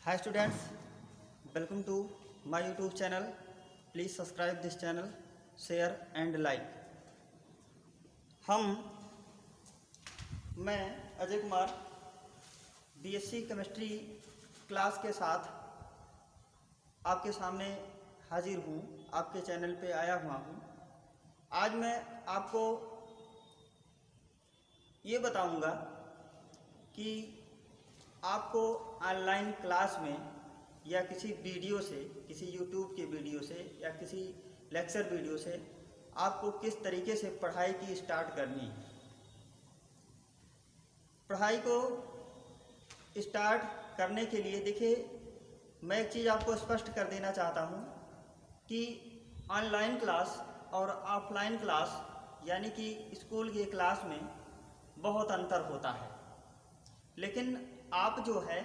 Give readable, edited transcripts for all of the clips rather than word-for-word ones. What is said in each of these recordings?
Hi students, welcome to my YouTube channel. Please subscribe this channel, share and like. मैं Ajay Kumar BSc chemistry class के साथ आपके सामने हाजिर हूँ, आपके चैनल पे आया हुआ हूँ। आज मैं आपको ये बताऊँगा कि आपको ऑनलाइन क्लास में या किसी वीडियो से, किसी यूट्यूब के वीडियो से या किसी लेक्चर वीडियो से आपको किस तरीके से पढ़ाई की स्टार्ट करनी है। पढ़ाई को स्टार्ट करने के लिए देखिए, मैं एक चीज़ आपको स्पष्ट कर देना चाहता हूँ कि ऑनलाइन क्लास और ऑफलाइन क्लास यानी कि स्कूल की क्लास में बहुत अंतर होता है। लेकिन आप जो है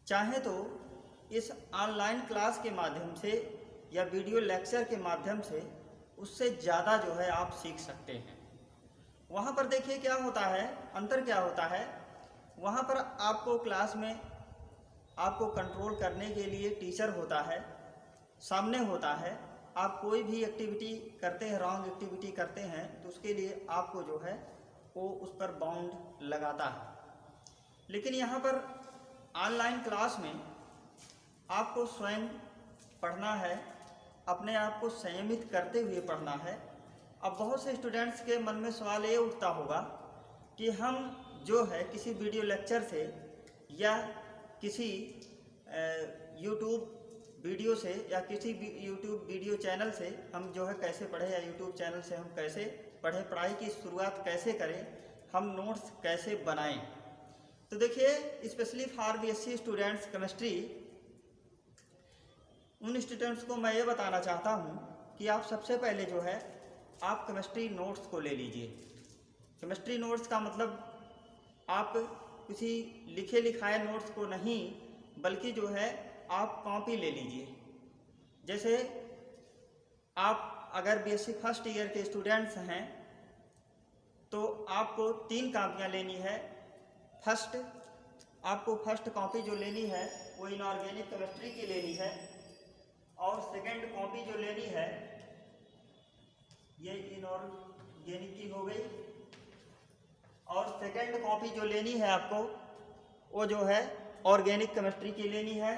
चाहे तो इस ऑनलाइन क्लास के माध्यम से या वीडियो लेक्चर के माध्यम से उससे ज़्यादा जो है आप सीख सकते हैं। वहाँ पर देखिए क्या होता है, अंतर क्या होता है। वहाँ पर आपको क्लास में आपको कंट्रोल करने के लिए टीचर होता है, सामने होता है। आप कोई भी एक्टिविटी करते हैं, रॉन्ग एक्टिविटी करते हैं तो उसके लिए आपको जो है वो उस पर बाउंड लगाता है। लेकिन यहाँ पर ऑनलाइन क्लास में आपको स्वयं पढ़ना है, अपने आप को संयमित करते हुए पढ़ना है। अब बहुत से स्टूडेंट्स के मन में सवाल ये उठता होगा कि हम जो है किसी वीडियो लेक्चर से या किसी यूट्यूब वीडियो से या किसी यूट्यूब वीडियो चैनल से हम जो है कैसे पढ़ें या यूट्यूब चैनल से हम कैसे पढ़ें, पढ़ाई की शुरुआत कैसे करें, हम नोट्स कैसे बनाएं। तो देखिए, specially for BSc students chemistry, उन स्टूडेंट्स को मैं ये बताना चाहता हूँ कि आप सबसे पहले जो है आप केमिस्ट्री नोट्स को ले लीजिए। केमिस्ट्री नोट्स का मतलब आप किसी लिखे लिखाए नोट्स को नहीं, बल्कि जो है आप कॉपी ले लीजिए। जैसे आप अगर बीएससी फर्स्ट ईयर के स्टूडेंट्स हैं तो आपको 3 कापियाँ लेनी है। आपको फर्स्ट कॉपी जो लेनी है वो इनऑर्गेनिक केमिस्ट्री की लेनी है, और सेकंड कॉपी जो लेनी है ये इनऑर्गेनिक की हो गई, और सेकंड कॉपी जो लेनी है आपको वो जो है ऑर्गेनिक केमिस्ट्री की लेनी है,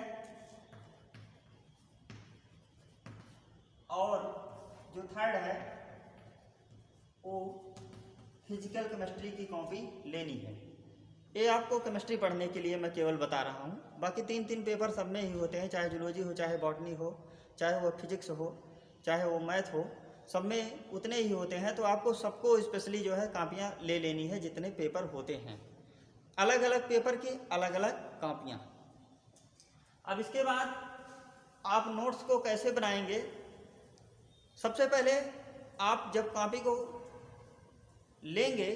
और जो थर्ड है वो फिजिकल केमिस्ट्री की कॉपी लेनी है। ये आपको केमिस्ट्री पढ़ने के लिए मैं केवल बता रहा हूँ। बाकी 3 पेपर सब में ही होते हैं, चाहे जूलॉजी हो, चाहे बॉटनी हो, चाहे वो फिजिक्स हो, चाहे वो मैथ हो, सब में उतने ही होते हैं। तो आपको सबको स्पेशली जो है कापियाँ ले लेनी है, जितने पेपर होते हैं। अलग अलग पेपर की अलग अलग कापियाँ। अब इसके बाद आप नोट्स को कैसे बनाएंगे। सबसे पहले आप जब कॉपी को लेंगे,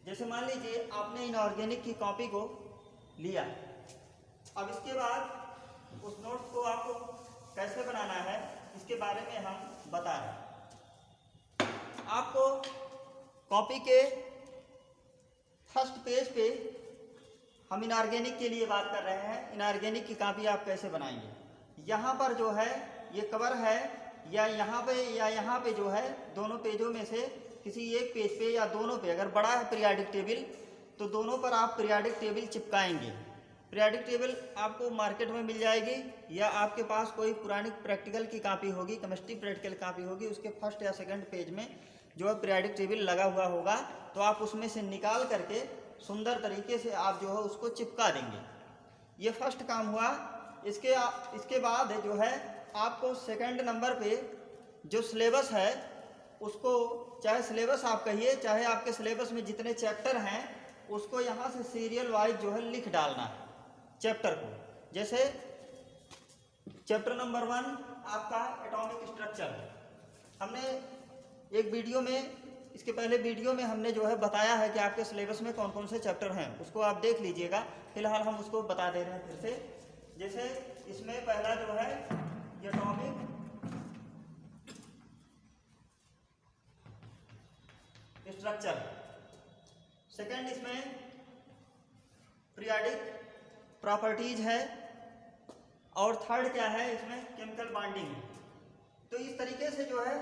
जैसे मान लीजिए आपने इनऑर्गेनिक की कॉपी को लिया, अब इसके बाद उस नोट्स को आपको कैसे बनाना है इसके बारे में हम बता रहे हैं। आपको कॉपी के फर्स्ट पेज पे हम इनऑर्गेनिक के लिए बात कर रहे हैं। इनऑर्गेनिक की कॉपी आप कैसे बनाएंगे। यहाँ पर जो है ये कवर है, या यहाँ पे जो है दोनों पेजों में से किसी एक पेज पे या दोनों पे, अगर बड़ा है पीरियाडिक टेबल तो दोनों पर आप पीरियाडिक टेबल चिपकाएंगे। पीरियाडिक टेबल आपको मार्केट में मिल जाएगी, या आपके पास कोई पुरानी प्रैक्टिकल की कॉपी होगी, केमिस्ट्री प्रैक्टिकल कॉपी होगी, उसके फर्स्ट या सेकंड पेज में जो है पीरियाडिक टेबल लगा हुआ होगा, तो आप उसमें से निकाल करके सुंदर तरीके से आप जो है उसको चिपका देंगे। ये फर्स्ट काम हुआ। इसके बाद जो है आपको सेकंड नंबर पे जो सिलेबस है उसको, चाहे सिलेबस आप कहिए, चाहे आपके सिलेबस में जितने चैप्टर हैं उसको यहाँ से सीरियल वाइज जो है लिख डालना है चैप्टर को। जैसे चैप्टर नंबर 1 आपका एटॉमिक स्ट्रक्चर है। हमने एक वीडियो में, इसके पहले वीडियो में हमने जो है बताया है कि आपके सिलेबस में कौन कौन से चैप्टर हैं, उसको आप देख लीजिएगा। फिलहाल हम उसको बता दे रहे हैं फिर से। जैसे इसमें पहला जो है एटॉमिक स्ट्रक्चर, सेकंड इसमें पीरियाडिक प्रॉपर्टीज है और थर्ड क्या है, इसमें केमिकल बॉन्डिंग है। तो इस तरीके से जो है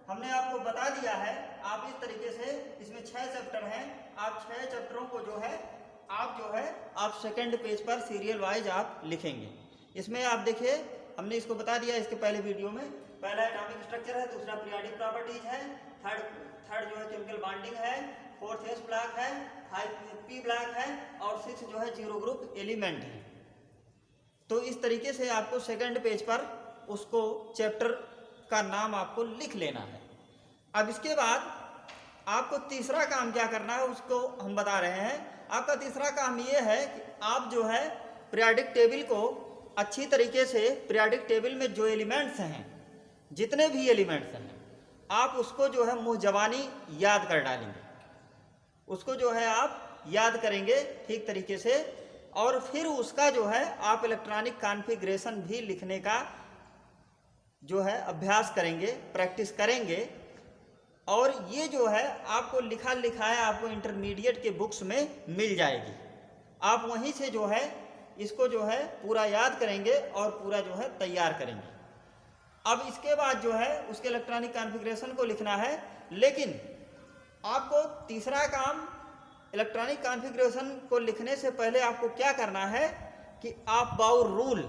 हमने आपको बता दिया है। आप इस तरीके से, इसमें 6 चैप्टर हैं, आप 6 चैप्टरों को जो है आप सेकंड पेज पर सीरियल वाइज आप लिखेंगे। इसमें आप देखिए हमने इसको बता दिया इसके पहले वीडियो में। पहला एटॉमिक स्ट्रक्चर है, दूसरा पीरियोडिक प्रॉपर्टीज है, थर्ड जो है केमिकल बॉन्डिंग है, फोर्थ एस ब्लॉक है, 5 पी ब्लॉक है और 6 जो है जीरो ग्रुप एलिमेंट है। तो इस तरीके से आपको सेकंड पेज पर उसको चैप्टर का नाम आपको लिख लेना है। अब इसके बाद आपको तीसरा काम क्या करना है उसको हम बता रहे हैं। आपका तीसरा काम ये है कि आप जो है पीरियोडिक टेबल को अच्छी तरीके से, पीरियोडिक टेबल में जो एलिमेंट्स हैं, जितने भी एलिमेंट्स हैं, आप उसको जो है मुँह जबानी याद कर डालेंगे। उसको जो है आप याद करेंगे ठीक तरीके से और फिर उसका जो है आप इलेक्ट्रॉनिक कॉन्फ़िगरेशन भी लिखने का जो है अभ्यास करेंगे, प्रैक्टिस करेंगे। और ये जो है आपको लिखा लिखाया आपको इंटरमीडिएट के बुक्स में मिल जाएगी। आप वहीं से जो है इसको जो है पूरा याद करेंगे और पूरा जो है तैयार करेंगे। अब इसके बाद जो है उसके इलेक्ट्रॉनिक कॉन्फ़िगरेशन को लिखना है। लेकिन आपको तीसरा काम इलेक्ट्रॉनिक कॉन्फ़िगरेशन को लिखने से पहले आपको क्या करना है कि आप बाउर रूल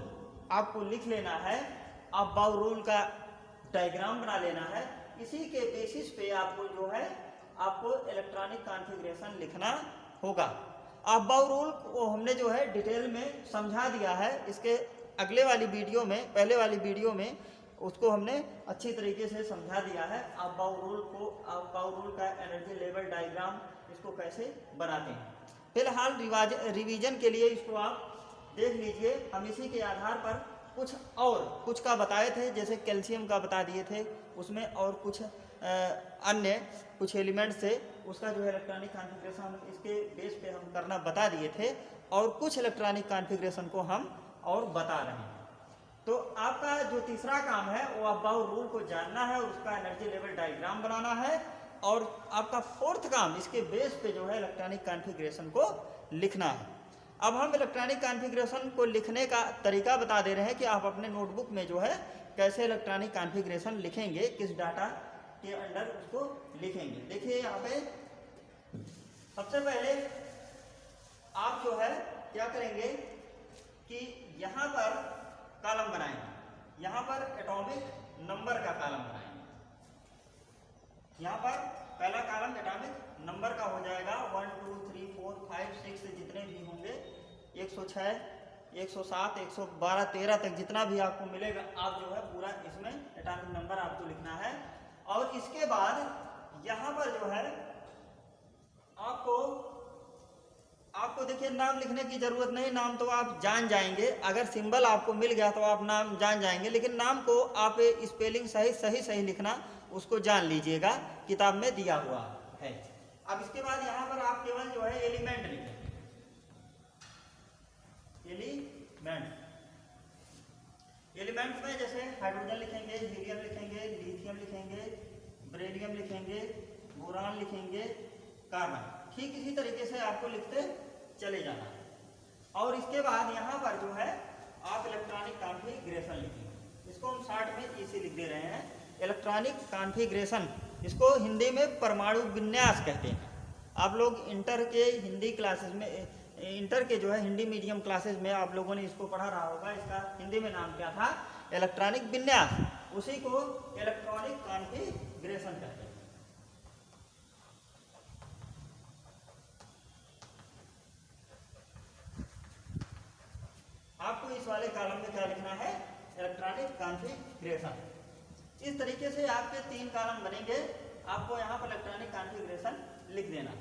आपको लिख लेना है। आप बाउर रूल का डायग्राम बना लेना है। इसी के बेसिस पे आपको जो है आपको इलेक्ट्रॉनिक कॉन्फ़िगरेशन लिखना होगा। आप बाउर रूल को हमने जो है डिटेल में समझा दिया है। इसके अगले वाली वीडियो में, पहले वाली वीडियो में उसको हमने अच्छी तरीके से समझा दिया है। आप बाउर रूल का एनर्जी लेवल डायग्राम इसको कैसे बनाते हैं। फिलहाल रिवीजन के लिए इसको आप देख लीजिए। हम इसी के आधार पर कुछ का बताए थे, जैसे कैल्शियम का बता दिए थे उसमें, और कुछ अन्य कुछ एलिमेंट्स से उसका जो है इलेक्ट्रॉनिक कॉन्फ़िगरेशन इसके बेस पे हम करना बता दिए थे। और कुछ इलेक्ट्रॉनिक कॉन्फ़िगरेशन को हम और बता रहे हैं। तो आपका जो तीसरा काम है वो आप बाउर रूल को जानना है और उसका एनर्जी लेवल डायग्राम बनाना है। और आपका फोर्थ काम इसके बेस पे जो है इलेक्ट्रॉनिक कॉन्फ़िगरेशन को लिखना है। अब हम इलेक्ट्रॉनिक कॉन्फ़िगरेशन को लिखने का तरीका बता दे रहे हैं कि आप अपने नोटबुक में जो है कैसे इलेक्ट्रॉनिक कॉन्फ़िगरेशन लिखेंगे, किस डाटा के अंडर उसको लिखेंगे। देखिए यहाँ पे सबसे पहले आप जो है क्या करेंगे कि यहाँ पर कॉलम बनाएंगे। यहाँ पर एटॉमिक नंबर का कॉलम बनाएंगे। यहाँ पर पहला कॉलम एटॉमिक नंबर का हो जाएगा। 1 2 3 4 5 6 जितने भी होंगे, 106 107 112 13 तक जितना भी आपको मिलेगा, आप जो है पूरा इसमें एटॉमिक नंबर आपको लिखना है। और इसके बाद यहाँ पर जो है आपको देखिए नाम लिखने की जरूरत नहीं, नाम तो आप जान जाएंगे। अगर सिंबल आपको मिल गया तो आप नाम जान जाएंगे, लेकिन नाम को आप स्पेलिंग सही लिखना उसको जान लीजिएगा, किताब में दिया हुआ है। अब इसके बाद यहाँ पर आप केवल जो है एलिमेंट लिखेंगे। एलिमेंट्स में जैसे हाइड्रोजन लिखेंगे, हीलियम लिखेंगे, लिथियम लिखेंगे, बेरिलियम लिखेंगे, बोरान लिखेंगे, कार्बन। ठीक इसी तरीके से आपको लिखते चले जाना है। और इसके बाद यहाँ पर जो है आप इलेक्ट्रॉनिक कॉन्फ़िगरेशन लिखेंगे। इसको हम शॉर्ट में इसी लिख दे रहे हैं, इलेक्ट्रॉनिक कॉन्फ़िगरेशन। इसको हिंदी में परमाणु विन्यास कहते हैं। आप लोग इंटर के हिंदी क्लासेस में, इंटर के जो है हिंदी मीडियम क्लासेस में आप लोगों ने इसको पढ़ा रहा होगा। इसका हिंदी में नाम क्या था? इलेक्ट्रॉनिक विन्यास। उसी को इलेक्ट्रॉनिक कॉन्फ़िगरेशन कहते हैं। आपको इस वाले कॉलम में क्या लिखना है? Electronic configuration. इस तरीके से आपके 3 कॉलम बनेंगे। आपको यहाँ पर इलेक्ट्रॉनिक कॉन्फ़िगरेशन लिख देना।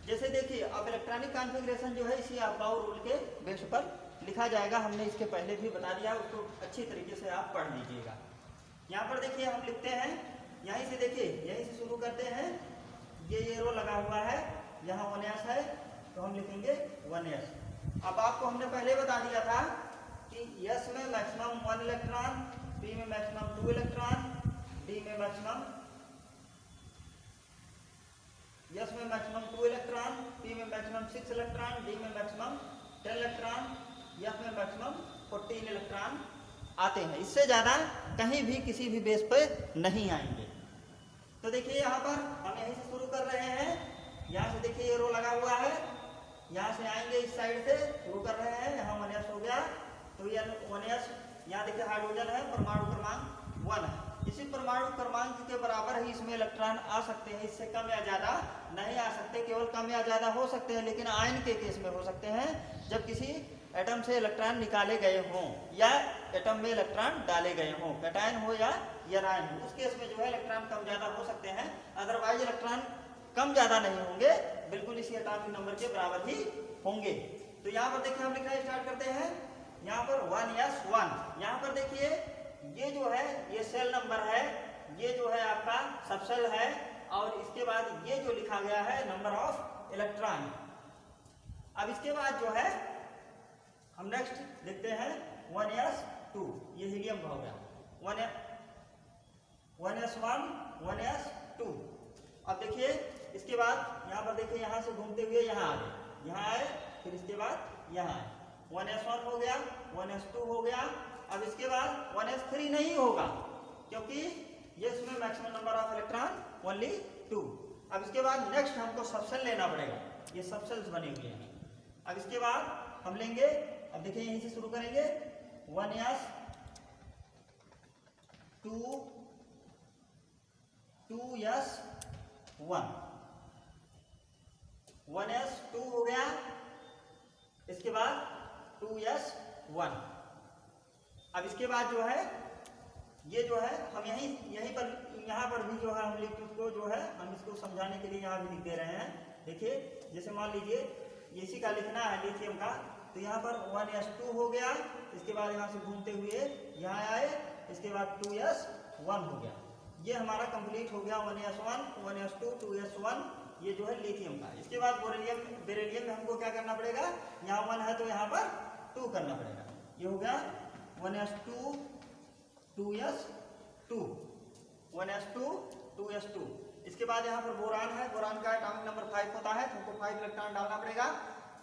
जैसे देखिए अब इलेक्ट्रॉनिक कॉन्फ़िगरेशन जो है इसी आप बाउर रूल के बेस पर लिखा जाएगा। हमने इसके पहले भी बता दिया, उसको अच्छी तरीके से आप पढ़ लीजिएगा। यहाँ पर देखिए हम लिखते हैं, यहीं से देखिए, यहीं से शुरू करते हैं। ये एरो लगा हुआ है, यहाँ 1s है तो हम लिखेंगे 1s। अब आपको हमने पहले बता दिया था कि s में मैक्सिमम 1 इलेक्ट्रॉन, p में मैक्सिमम 2 इलेक्ट्रॉन, d में मैक्सिमम S में मैक्सिमम 2 इलेक्ट्रॉन, P में मैक्सिमम 6 इलेक्ट्रॉन, D में मैक्सिमम 10 इलेक्ट्रॉन, या फिर मैक्सिमम 14 इलेक्ट्रॉन आते हैं, इससे ज़्यादा कहीं भी किसी भी बेस पे नहीं आएंगे। तो देखिए यहाँ पर हम यहीं से शुरू कर रहे हैं, यहाँ से देखिए ये रो लगा हुआ है, यहाँ से आएंगे इस साइड से शुरू कर रहे हैं, यहाँ 1s हो गया, तो ये 1s, यहाँ देखिए हाइड्रोजन है, परमाणु क्रमांक 1 है, इसी परमाणु क्रमांक के बराबर ही इसमें इलेक्ट्रॉन आ सकते हैं, इससे कम या ज़्यादा नहीं आ सकते, केवल कम या ज़्यादा हो सकते हैं, लेकिन आयन के केस में हो सकते हैं जब किसी एटम से इलेक्ट्रॉन निकाले गए हों या एटम में इलेक्ट्रॉन डाले गए हों, कैटायन हो या एनायन हो, उस केस में जो है इलेक्ट्रॉन कम ज़्यादा हो सकते हैं, अदरवाइज इलेक्ट्रॉन कम ज़्यादा नहीं होंगे, बिल्कुल इसी एटॉमिक नंबर के बराबर ही होंगे। तो यहाँ पर देखिए हम लिखना स्टार्ट करते हैं, यहाँ पर 1s1, यहाँ पर देखिए ये जो है ये सेल नंबर है, ये जो है आपका सबसेल है, और इसके बाद ये जो लिखा गया है नंबर ऑफ इलेक्ट्रॉन। अब इसके बाद जो है हम नेक्स्ट देखते हैं 1s2, ये हीलियम का हो गया, 1s1 1s2। अब देखिए इसके बाद यहाँ पर देखिए यहाँ से घूमते हुए यहाँ आ गए, यहाँ आए, फिर इसके बाद यहाँ आए, 1s1 हो गया, 1s2 हो गया। अब इसके बाद 1s3 नहीं होगा क्योंकि ये इसमें maximum number of electron only 2। अब इसके बाद नेक्स्ट हमको सबसेल लेना पड़ेगा, ये सबसेल्स बने हुए हैं। अब इसके बाद हम लेंगे, अब देखिए यहीं से शुरू करेंगे, 1s2 2s1, 1s2 हो गया, इसके बाद 2s1। अब इसके बाद जो है ये जो है हम यहीं पर यहाँ पर भी जो है हम लिख को जो है हम इसको समझाने के लिए यहाँ भी लिख दे रहे हैं। देखिए जैसे मान लीजिए इसी का लिखना है लिथियम का, तो यहाँ पर 1s2 हो गया, इसके बाद यहाँ से घूमते हुए यहाँ आए, इसके बाद 2s1 हो गया, ये हमारा कंप्लीट हो गया 1s1 1s2 2s1, ये जो है लिथियम का। इसके बाद बेरिलियम में हमको क्या करना पड़ेगा, यहाँ 1 है तो यहाँ पर 2 करना पड़ेगा, ये हो गया 1s2 2s2 1s2 2s2। इसके बाद यहाँ पर बोरान है, बोरान का एटॉमिक नंबर 5 होता है, तो हमको 5 इलेक्ट्रॉन डालना पड़ेगा।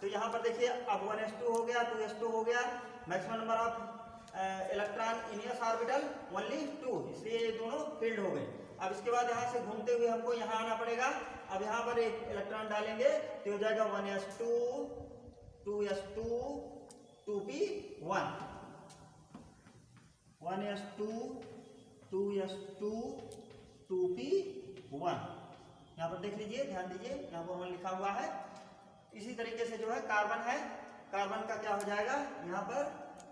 तो यहाँ पर देखिए अब 1s2 हो गया, 2s2 हो गया, maximum number of electron in S orbital only 2, इसलिए ये दोनों फील्ड हो गए। अब इसके बाद यहाँ से घूमते हुए हमको यहाँ आना पड़ेगा, अब यहाँ पर एक इलेक्ट्रॉन डालेंगे तो हो जाएगा 1s2 2s2 2p1, 1s2 2s2 2p1। यहाँ पर देख लीजिए, ध्यान दीजिए, यहाँ पर 1 लिखा हुआ है। इसी तरीके से जो है कार्बन है, कार्बन का क्या हो जाएगा, यहाँ पर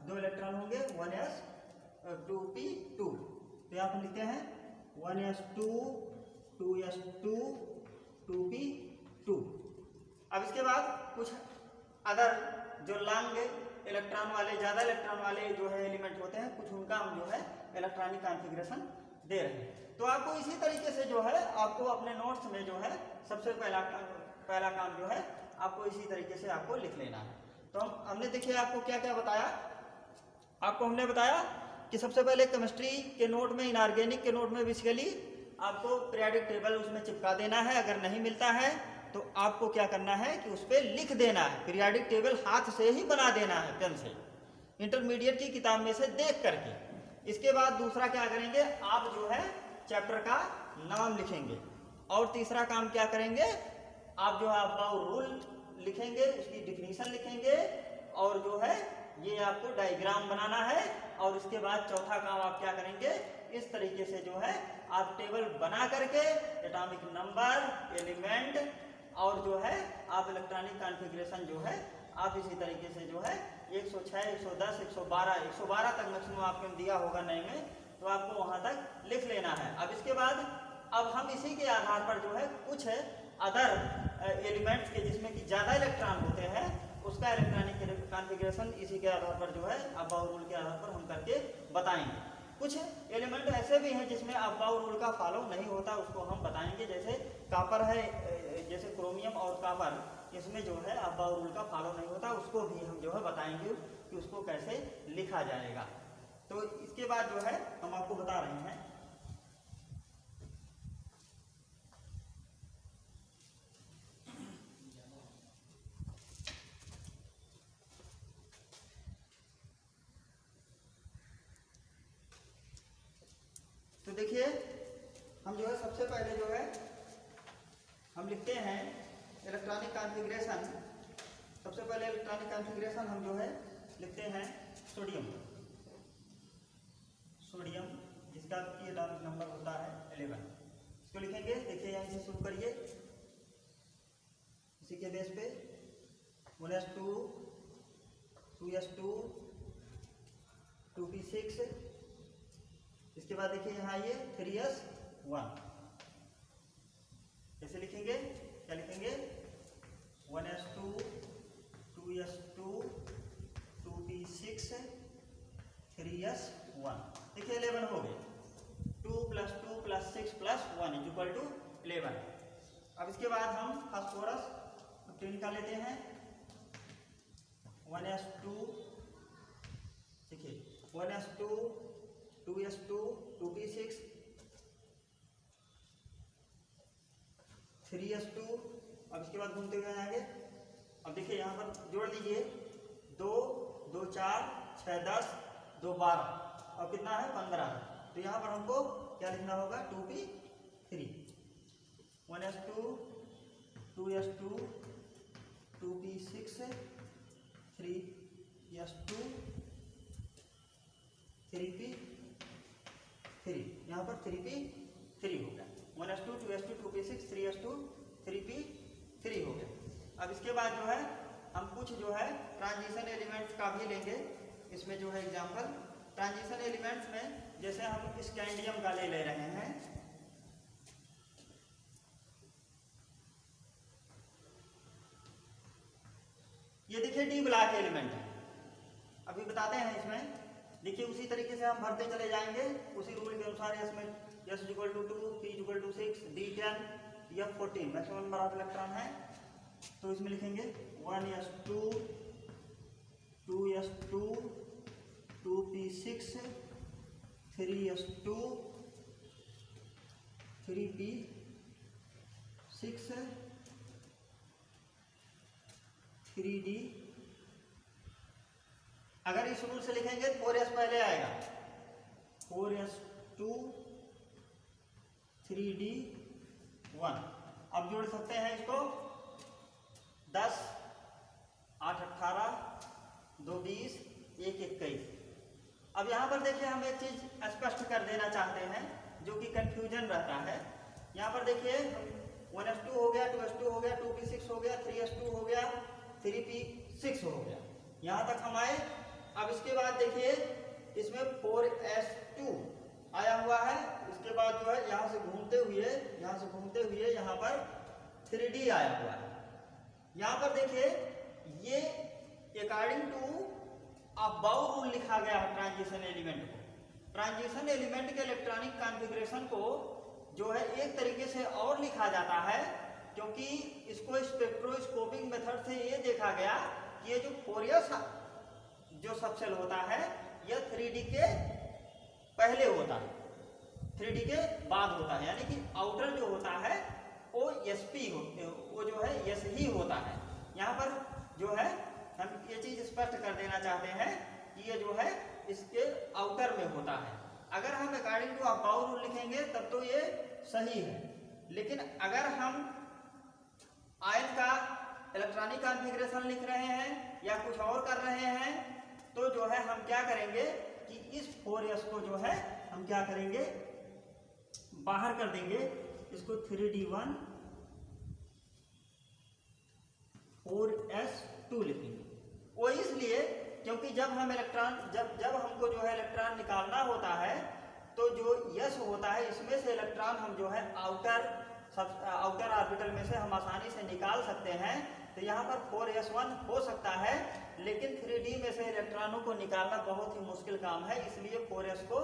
2 इलेक्ट्रॉन होंगे 1s2p2, तो यहाँ पर लिखते हैं 1s2 2s2 2p2। अब इसके बाद कुछ अदर जो लॉन्ग इलेक्ट्रॉन वाले, ज़्यादा इलेक्ट्रॉन वाले जो है एलिमेंट होते हैं, कुछ उनका हम जो है इलेक्ट्रॉनिक कॉन्फ़िगरेशन दे रहे हैं। तो आपको इसी तरीके से जो है आपको अपने नोट्स में जो है सबसे पहला काम जो है आपको इसी तरीके से आपको लिख लेना है। तो हमने देखिए आपको क्या क्या बताया, आपको हमने बताया कि सबसे पहले केमिस्ट्री के नोट में, इनऑर्गेनिक के नोट में बेसिकली आपको पीरियोडिक टेबल उसमें चिपका देना है, अगर नहीं मिलता है तो आपको क्या करना है कि उस पर लिख देना है, पीरियोडिक टेबल हाथ से ही बना देना है पेन से, इंटरमीडिएट की किताब में से देख करके। इसके बाद दूसरा क्या करेंगे, आप जो है चैप्टर का नाम लिखेंगे, और तीसरा काम क्या करेंगे, आप जो है अबाउट रूल लिखेंगे, उसकी डिफिनीशन लिखेंगे, और जो है ये आपको डायग्राम बनाना है। और इसके बाद चौथा काम आप क्या करेंगे, इस तरीके से जो है आप टेबल बना करके एटॉमिक नंबर, एलिमेंट, और जो है आप इलेक्ट्रॉनिक कॉन्फ़िगरेशन जो है आप इसी तरीके से जो है 106 110 112 तक मैक्सिमम आपको दिया होगा नए में, तो आपको वहां तक लिख लेना है। अब इसके बाद अब हम इसी के आधार पर जो है कुछ अदर एलिमेंट्स के जिसमें कि ज़्यादा इलेक्ट्रॉन होते हैं उसका इलेक्ट्रॉनिक कॉन्फ़िगरेशन इसी के आधार पर जो है अबाउट रूल के आधार पर हम करके बताएंगे। कुछ एलिमेंट ऐसे भी हैं जिसमें अबाउट रूल का फॉलो नहीं होता, उसको हम बताएंगे, जैसे कापर है, जैसे क्रोमियम और कापर, इसमें जो है अबाउट रूल का फॉलो नहीं होता, उसको भी हम जो है बताएंगे कि उसको कैसे लिखा जाएगा। तो इसके बाद जो है हम आपको बता रहे हैं देखिए हम जो है सबसे पहले जो है हम लिखते हैं इलेक्ट्रॉनिक कॉन्फ़िगरेशन। सबसे पहले इलेक्ट्रॉनिक कॉन्फ़िगरेशन हम जो है लिखते हैं सोडियम, जिसका एटॉमिक नंबर होता है 11। इसको लिखेंगे, देखिए यहीं से शुरू करिए, इसी के बेस पे 1s2 2s2 2p6, इसके बाद देखिए यहाँ ये 3s1। कैसे लिखेंगे, क्या लिखेंगे, 1s2 2s2 2p6 3s1। देखिए 11 हो गए, 2 + 2 + 6 + 1 = 11। अब इसके बाद हम फास्फोरस निकाल लेते हैं। 1s2 देखिए 1s2 2s2 2p6 3s2। अब इसके बाद घूमते हुए आएंगे। अब देखिए यहाँ पर जोड़ लीजिए, 2 2 4 6 10 2 12 और कितना है 15। तो यहाँ पर हमको क्या लिखना होगा, 2p3। 1s2 2s2 2p6 3s2 3p3, यहाँ पर 3p3 हो गया। 1s2 2s2 2p6 3s2 3p3 हो गया। अब इसके बाद जो है हम कुछ जो है ट्रांजिशन एलिमेंट्स का भी लेंगे। इसमें जो है एग्जांपल ट्रांजिशन एलिमेंट्स में जैसे हम स्कैंडियम का ले रहे हैं। ये देखिए डी ब्लॉक एलिमेंट है, अभी बताते हैं इसमें। देखिए उसी तरीके से हम भरते चले जाएंगे, उसी रूल के अनुसार। इसमें S = 2 P = 6 D 10 F 14 maximum number of electron है। तो इसमें लिखेंगे 1s2 2s2 2p6 3s2 3p6 3d। अगर इस रूल से लिखेंगे तो 4s पहले आएगा, 4s2 3d1। अब जोड़ सकते हैं इसको, 10 8 18 2 20 1 21। अब यहाँ पर देखिए हम एक चीज स्पष्ट कर देना चाहते हैं जो कि कंफ्यूजन रहता है। यहाँ पर देखिए 1s2 हो गया, 2s2 हो गया, 2p6 हो गया, 3s2 हो गया, 3p6 हो गया, यहाँ तक हम आए। अब इसके बाद देखिए इसमें 4s2 आया हुआ है। इसके बाद जो है यहाँ से घूमते हुए यहाँ पर 3d आया हुआ है। यहाँ पर देखिए ये अकॉर्डिंग टू अबाउ रूल लिखा गया है ट्रांजिशन एलिमेंट को। ट्रांजिशन एलिमेंट के इलेक्ट्रॉनिक कॉन्फ़िगरेशन को जो है एक तरीके से और लिखा जाता है, क्योंकि इसको स्पेक्ट्रोस्कोपिक मेथड से ये देखा गया कि ये जो 4s जो सबसेल होता है यह 3d के पहले होता है, 3d के बाद होता है, यानी कि आउटर जो होता है वो sp वो जो है s ही होता है। यहाँ पर जो है हम ये चीज स्पष्ट कर देना चाहते हैं कि ये जो है इसके आउटर में होता है। अगर हम अकॉर्डिंग टू अबाउ रूल लिखेंगे तब तो ये सही है, लेकिन अगर हम आयन का इलेक्ट्रॉनिक कॉन्फ़िगरेशन लिख रहे हैं या कुछ और कर रहे हैं तो जो है हम क्या करेंगे कि इस 4s को जो है हम क्या करेंगे, बाहर कर देंगे। इसको 3d1 4s2 लिखेंगे। वो इसलिए क्योंकि जब हम जब हमको जो है इलेक्ट्रॉन निकालना होता है तो जो यस होता है इसमें से इलेक्ट्रॉन हम जो है आउटर ऑर्बिटल में से हम आसानी से निकाल सकते हैं। तो यहाँ पर 4s1 हो सकता है, लेकिन 3d में से इलेक्ट्रॉनों को निकालना बहुत ही मुश्किल काम है, इसलिए 4s को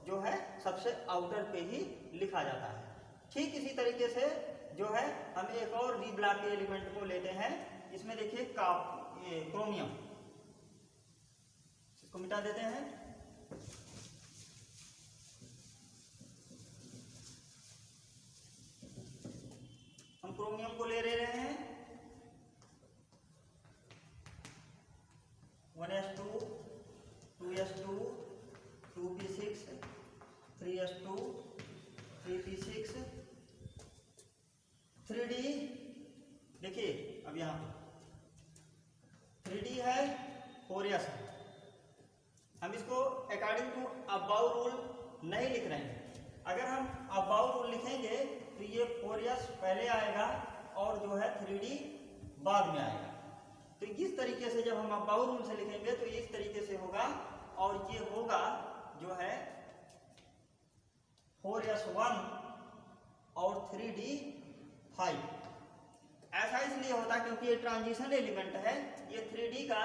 जो है सबसे आउटर पे ही लिखा जाता है। ठीक इसी तरीके से जो है हम एक और डी ब्लॉक के एलिमेंट को लेते हैं। इसमें देखिए क्रोमियम, इसको मिटा देते हैं। हम क्रोमियम को ले रहे हैं 1s2 2s2 2p6 3s2 देखिए अब यहाँ पे 3D है, 4s है। हम इसको अकॉर्डिंग टू अबाउ रूल नहीं लिख रहे हैं। अगर हम अबाउ रूल लिखेंगे तो ये 4s पहले आएगा और जो है 3D बाद में आएगा। तो इस तरीके से जब हम अबाउ रूल से लिखेंगे तो इस तरीके से होगा, और ये होगा जो है 4s1 और 3D 5। ऐसा इसलिए होता है क्योंकि ये ट्रांजिशन एलिमेंट है। ये 3D का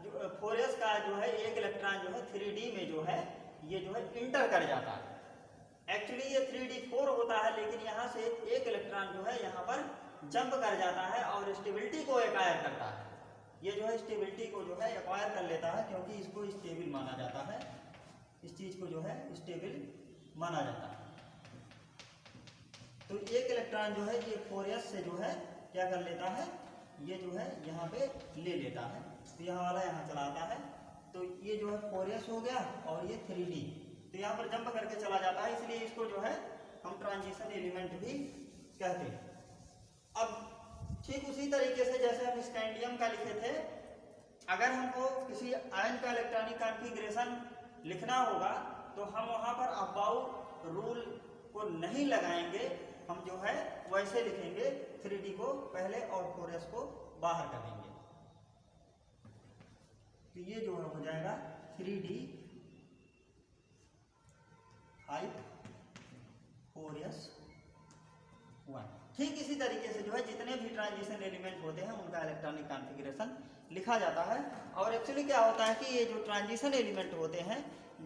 जो 4s का जो है एक इलेक्ट्रॉन जो है 3D में जो है ये जो है इंटर कर जाता है। एक्चुअली ये 3D4 होता है, लेकिन यहाँ से एक इलेक्ट्रॉन जो है यहाँ पर जंप कर जाता है और स्टेबिलिटी को एक्वायर करता है। ये जो है स्टेबिलिटी को जो है एक्वायर कर लेता है, क्योंकि इसको स्टेबल माना जाता है। इस चीज को जो है स्टेबल माना जाता है। तो एक इलेक्ट्रॉन जो है ये 4s से जो है क्या कर लेता है, ये जो है यहाँ पे ले लेता है। तो यहाँ वाला यहाँ चला आता है, तो ये जो है 4s हो गया और ये 3D, तो यहाँ पर जंप करके चला जाता है। इसलिए इसको जो है हम ट्रांजिशन एलिमेंट भी कहते हैं। अब ठीक उसी तरीके से जैसे हम स्कैंडियम का लिखे थे, अगर हमको किसी आयन का इलेक्ट्रॉनिक कॉन्फ़िगरेशन लिखना होगा तो हम वहाँ पर अबाउट रूल को नहीं लगाएंगे, हम जो है वैसे लिखेंगे, 3D को पहले और 4s को बाहर कर देंगे। तो ये जो है हो जाएगा 3D 5 4s 1। ठीक इसी तरीके से जो है जितने भी ट्रांजिशन एलिमेंट होते हैं उनका इलेक्ट्रॉनिक कॉन्फ़िगरेशन लिखा जाता है। और एक्चुअली क्या होता है कि ये जो ट्रांजिशन एलिमेंट होते हैं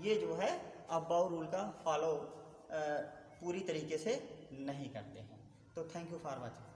ये जो है अबाउ रूल का फॉलो पूरी तरीके से नहीं करते हैं। तो थैंक यू फॉर वॉचिंग।